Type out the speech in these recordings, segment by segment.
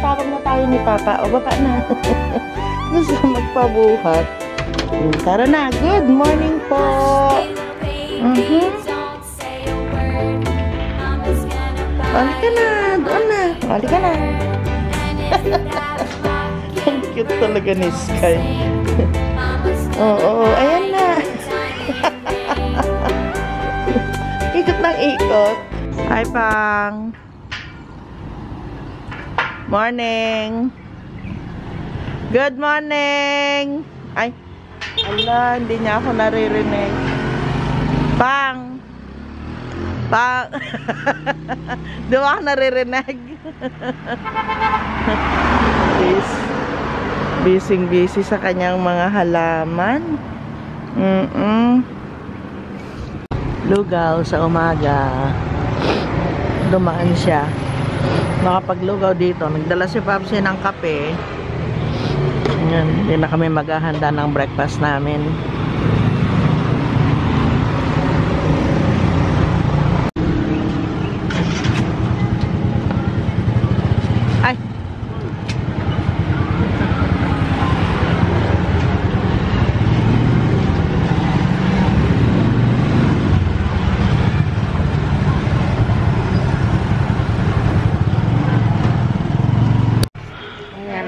Tinatawag na tayo ni Papa. O, baba na. Gusto magpabuhat. Tara na. Good morning po. Halika na. Doon na. Halika na. Ang cute talaga ni Sky. Oo, ayan na. Ikot ng ikot. Hi, Pang. Morning. Good morning. Ay, ala, hindi niya ako naririnig. Pang. Pang. Di ba ako naririnig? Busy sa kanyang mga halaman. Lugaw sa umaga. Dumaan siya. Nakapaglugaw dito. Nagdala si Papsi ng kape. Yan, hindi na kami maghahanda ng breakfast namin. Ay!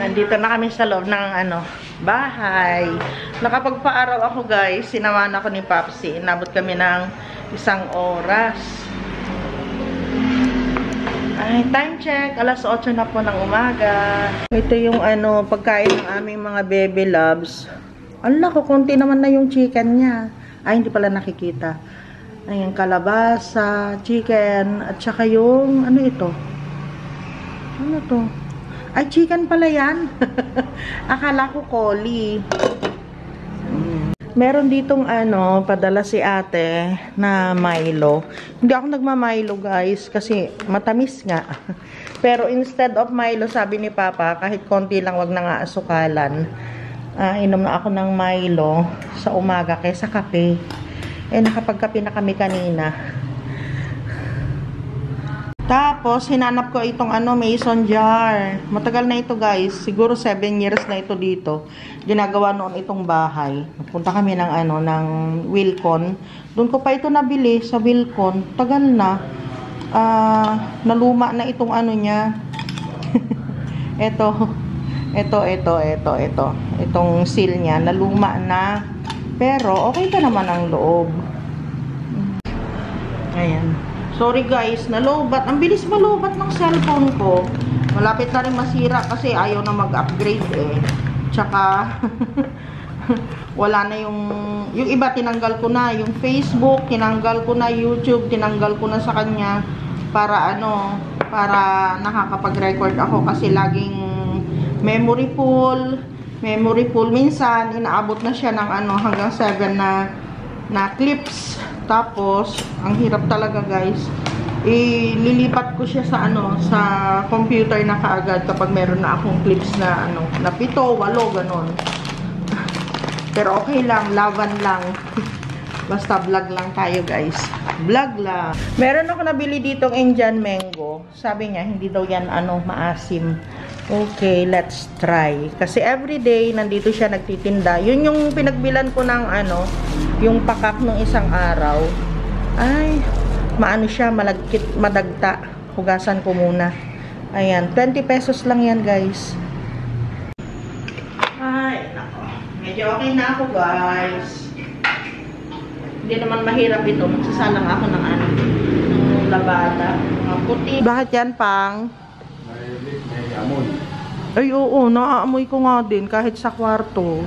Nandito na kami sa loob ng bahay. Nakapagpaaraw ako, guys. Sinamaan ako ni Papsi. Inabot kami ng 1 oras. Ay, time check. Alas 8 na po ng umaga. Ito yung pagkain ng aming mga baby loves. Ala ko, konti naman na yung chicken niya. Ay, hindi pala nakikita. Ayan, kalabasa, chicken, at saka yung, ano ito? Ano to? Ay, chicken pala yan. Akala ko coli. Meron ditong padala si ate na Milo. Hindi ako nagma-Milo, guys, kasi matamis nga. Pero instead of Milo, sabi ni Papa, kahit konti lang, wag na nga asukalan. Inom na ako ng Milo sa umaga kaysa kape. Nakapagkape na kami kanina. Tapos, hinanap ko itong mason jar. Matagal na ito, guys. Siguro 7 years na ito dito. Ginagawa noon itong bahay. Punta kami ng Wilcon. Doon ko pa ito nabili sa Wilcon. Tagal na. Naluma na itong niya. Ito. Itong seal niya. Naluma na. Pero, okay pa naman ang loob. Ayan. Sorry guys, nalobat. Ang bilis malobat ng cellphone ko. Malapit na rin masira kasi ayaw na mag-upgrade Tsaka, wala na yung iba tinanggal ko na. Yung Facebook, tinanggal ko na. YouTube, tinanggal ko na sa kanya. Para para nakakapag-record ako kasi laging memory full. Minsan, inaabot na siya ng hanggang 7 na clips. Tapos, ang hirap talaga, guys. Ililipat ko siya sa sa computer na kaagad kapag meron na akong clips na na 7, 8, ganon. Pero okay lang, laban lang. Basta vlog lang tayo, guys. Vlog lang. Meron ako nabili ditong Indian mango. Sabi niya, hindi daw yan maasim. Okay, let's try. Kasi everyday, nandito siya nagtitinda. Yun yung pinagbilan ko ng yung pakak nung isang araw. Ay, maano siya, malagkit, madagta. Hugasan ko muna. Ayan, 20 pesos lang yan, guys. Ay, nako. Medyo okay na ako, guys. Hindi naman mahirap ito. Magsasalang ako ng ng labada. Puti. Bakit yan, Pang? May amoy. Ay, oo. Naaamoy ko nga din kahit sa kwarto.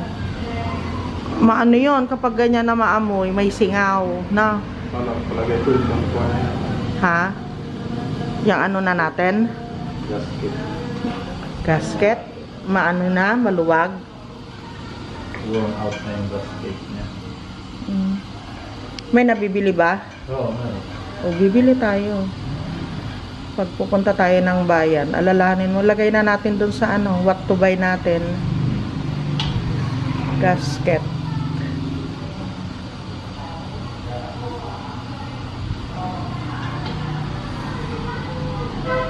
Maano yun, kapag ganyan na maamoy, may singaw, na. Palagay ko yung kuha na yan. Ha? Yung na natin? Gasket. Gasket? Maano na? Maluwag? Worn out na yung gasket niya. May nabibili ba? Oo, meron. O, bibili tayo. Pag pupunta tayo ng bayan, alalahanin mo, lagay na natin dun sa what to buy natin. Gasket.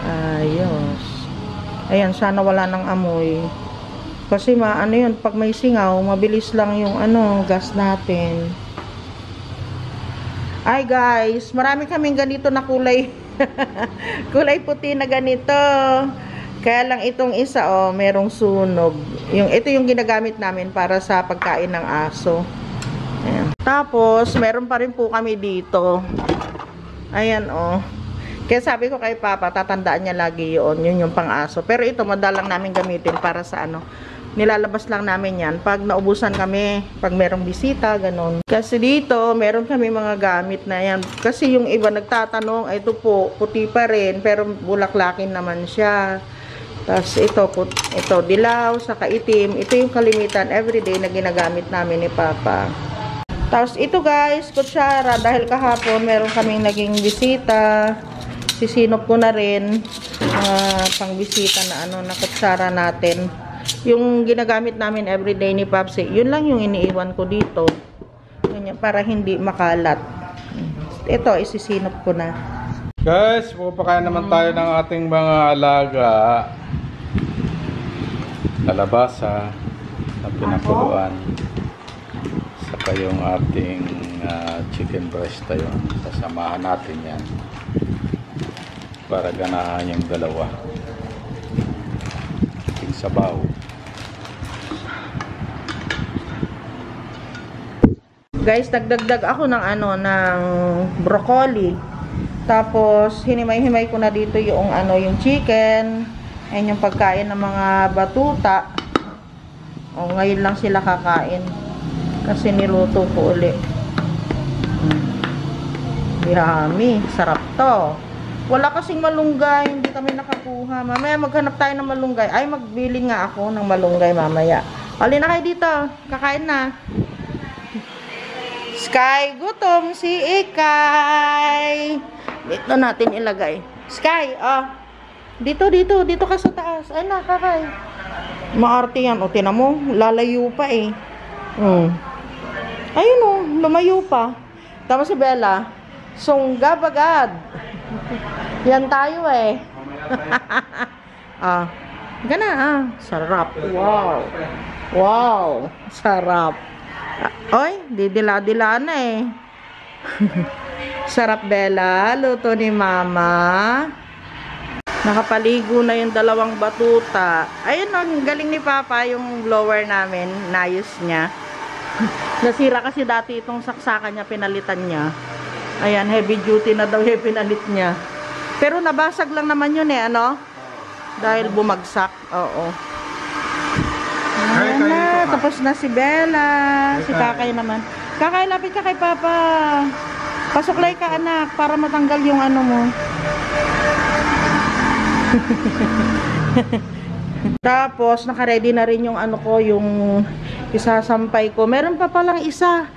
Ayos. Ayan, sana wala ng amoy. Kasi ano yun, pag may singaw, mabilis lang yung gas natin. Ay guys, marami kaming ganito na kulay. Kulay puti na ganito. Kaya lang itong isa, merong sunog. Ito yung ginagamit namin para sa pagkain ng aso. Ayan. Tapos, meron pa rin po kami dito. Ayan, Kaya sabi ko kay Papa, tatandaan niya lagi yun. Yun yung pang-aso. Pero ito, madalang namin gamitin para sa nilalabas lang namin yan pag naubusan kami, pag merong bisita, ganun. Kasi dito, meron kami mga gamit na yan. Kasi yung iba nagtatanong, ito po, puti pa rin, pero bulaklakin naman siya. Tapos ito dilaw, saka itim. Ito yung kalimitan everyday na ginagamit namin ni Papa. Tapos ito guys, kutsara. Dahil kahapon, meron kaming naging bisita. Sisinop ko na rin pang bisita na na kutsara natin. Yung ginagamit namin everyday ni Papsi, yun lang yung iniiwan ko dito. Ganyan, para hindi makalat. Ito, isisinop ko na. Guys, pupakain naman tayo ng ating mga alaga. Kalabasa na pinakuluan. Saka yung ating chicken breast tayo. Sasamahan natin yan. Para ganahan yung dalawa. Sabaw. Guys, nagdagdag ako ng ng broccoli. Tapos hinimay-himay ko na dito yung yung chicken. Ayan yung pagkain ng mga batuta. Ngayon lang sila kakain. Kasi niluto ko uli. Yummy, sarap to. Wala kasing malunggay, hindi kami nakakuha. Mamaya maghanap tayo ng malunggay. Ay, magbili nga ako ng malunggay mamaya. Hali na kayo dito. Kakain na. Sky, gutom si Ikay. Dito natin ilagay. Sky, Dito ka sa taas. Ay na, kakay. Maarte yan. Tinan mo, lalayo pa eh. Ayun lumayo pa. Tapos si Bella, sungga bagad. Yan tayo eh. Sarap. Wow. Wow, sarap. Oy, didila-dila na eh. Sarap, Bella. Luto ni Mama. Nakapaligo na yung dalawang batuta. Ayun, ang galing ni Papa yung blower namin. Nayos niya. Nasira kasi dati itong saksakan niya, pinalitan niya. Ayan, heavy duty na daw yung pinalit niya. Pero nabasag lang naman yun eh, Dahil bumagsak. Oo. Ayan na, tapos na si Bella. Si Kakay naman. Kakay, lapit ka kay Papa. Pasuklay ka, anak, para matanggal yung mo. Tapos, nakaready na rin yung yung isasampay ko. Meron pa palang isa.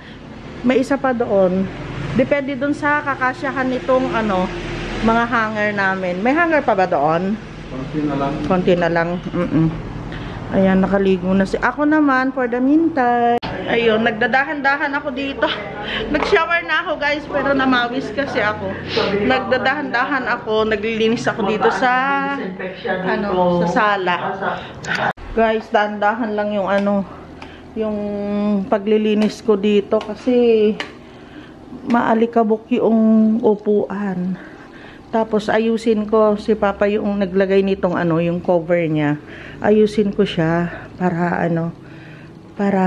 May isa pa doon. Depende dun sa kakasyahan nitong mga hanger namin. May hanger pa ba doon? Konti na lang. Konti na lang. Ayan, nakaligo na ako naman for the meantime. Ayun, nagdadahan-dahan ako dito. Nag-shower na ako guys, pero namawis kasi ako. Nagdadahan-dahan ako, naglilinis ako dito sa sa sala. Guys, dahan-dahan lang yung yung paglilinis ko dito kasi maalikabok yung upuan. Tapos ayusin ko, si Papa yung naglagay nitong yung cover niya. Ayusin ko siya para para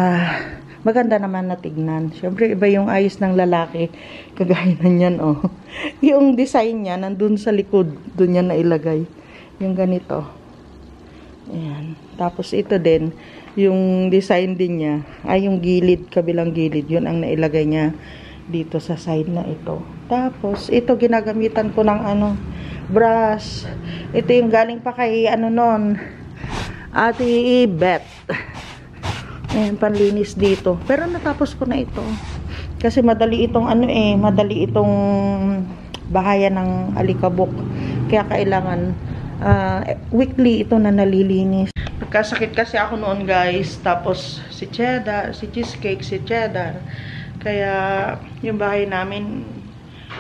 maganda naman na tignan. Syempre iba yung ayos ng lalaki. Kagaya na niyan Yung design niya nandun sa likod, doon niya nailagay. Yung ganito. Ayan. Tapos ito din, yung design din niya, ay yung gilid, kabilang gilid, yun ang nailagay niya dito sa side na ito. Tapos ito ginagamitan ko ng brush. Ito yung galing pa kay nun, Ate Beth. Ayan, panlinis dito. Pero natapos ko na ito. Kasi madali itong madali itong bahayan ng alikabok. Kaya kailangan weekly ito na nalilinis. Nagkasakit kasi ako noon guys. Tapos si Cheddar, si Cheesecake, si Cheddar. Kaya yung bahay namin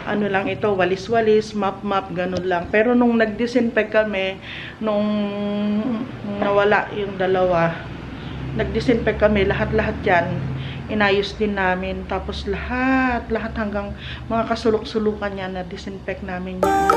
ano lang ito, walis-walis, map-map, ganun lang. Pero nung nag-disinfect kami, nung nawala yung dalawa, nag-disinfect kami, lahat-lahat yan, inayos din namin. Tapos lahat hanggang mga kasulok-sulukan yan, na-disinfect namin yan.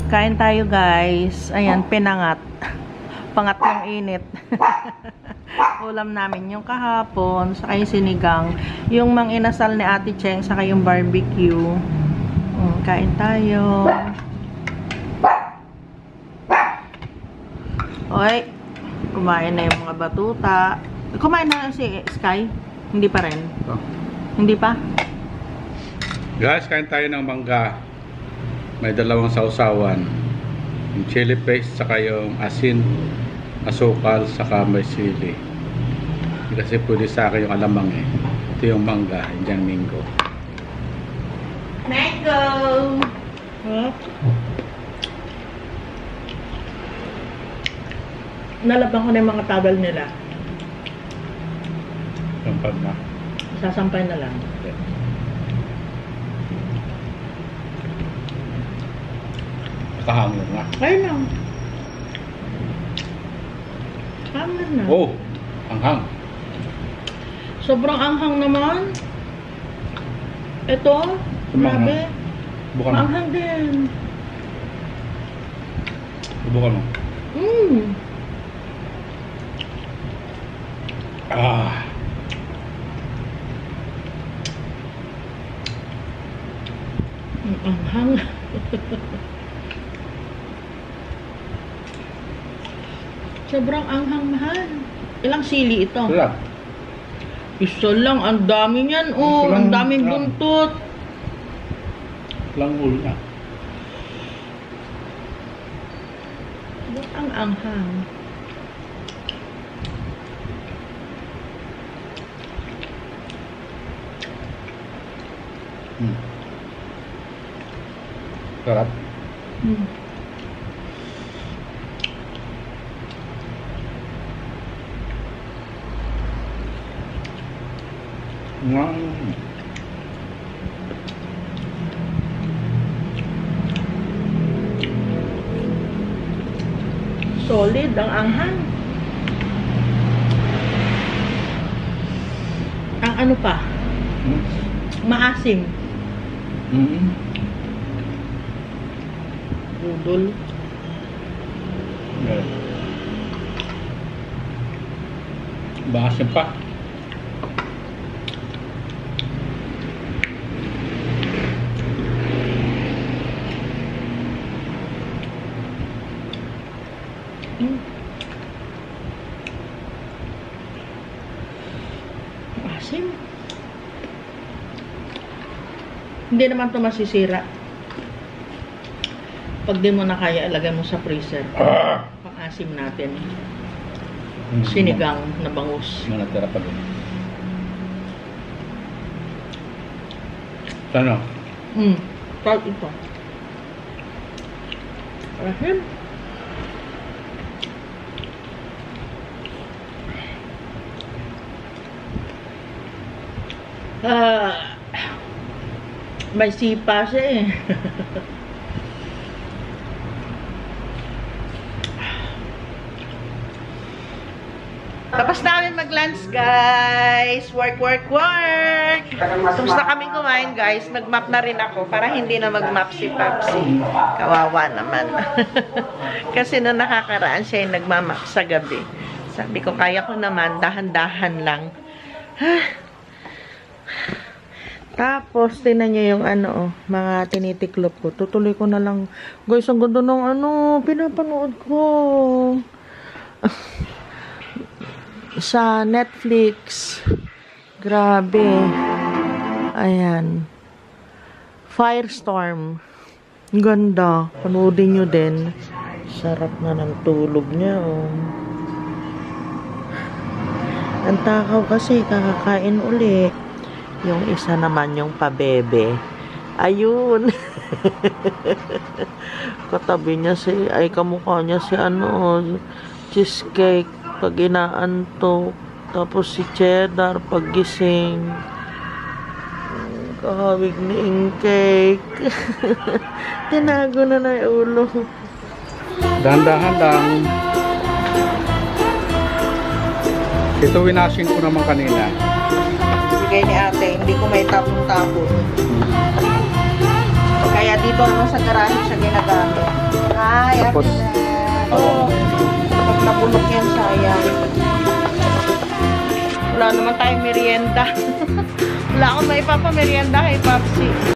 Kain tayo guys. Ayan, pinangat. Pangatlong init. Ulam namin yung kahapon, saka yung sinigang. Yung mang inasal ni Ate Cheng, saka yung barbecue. Kain tayo. Oy, kumain na yung mga batuta. Kumain na si Sky? Hindi pa rin? Hindi pa? Guys, kain tayo ng mangga. May dalawang sausawan. Yung chili paste, saka yung asin, asukal, saka may sili. Kasi pwede sa akin yung alamang eh. Ito yung mangga, Indian mango. Mango! Huh? Nalabang ko na yung mga tagal nila. Sampag na. Sasampay na lang. Kahangin na. Ayun lang. Hangin na. Oh! Anghang. Sobrang anghang naman. Ito, grabe. Bukan mo. Maanghang din. Bukan mo. Ah. Ang anghang. Sobrang anghang, mahal. Ilang sili ito? Wala. Isa lang. Ang dami niyan. Oh, ang daming buntot. Lang ulo na. Ang anghang. Sarap. Wow. Solid ang anghang. Ang ano pa? Maasim. Budol. Yeah. Bahasin pa. Asim. Hindi naman ito masisira. Pag di mo na kaya, ilagay mo sa freezer. Pang-asim natin. Sinigang na bangus. Mga natira pa doon. Ano? Salt ito. Asim. May sipa siya eh. Tapos namin mag-lunch, guys. Work, work, work. Tapos na kami kumain, guys. Nag-map na rin ako para hindi na mag-map si Papsi. Kawawa naman. Kasi nung nakakaraan siya yung nagmamap sa gabi. Sabi ko, kaya ko naman, dahan-dahan lang. Tapos, tinan nyo yung ano, mga tinitiklop ko. Tutuloy ko na lang. Guys, ang ganda ng ano, pinapanood ko. Sa Netflix. Grabe. Ayan. Firestorm. Ang ganda. Panoodin nyo din. Sarap na ng tulog niya, oh. Ang takaw kasi, kakakain uli. Yung isa naman yung pabebe. Ayun. Katabi niya ay kamukha niya si ano, cheesecake pag inaantok. Tapos si cheddar pag gising. Kahawig ni Ingcake. Tinago na na yung ulo. Dahan-dahan lang. Ito winasin ko naman kanina. Bigay ni ate, hindi ko may tapon-tapon. Kaya dito naman sa garahe siya ginagamit. Hi, ate na. Oh, pag nabulok yan, sayang. Wala naman tayong merienda. Wala akong maipapamerienda kay Papsi.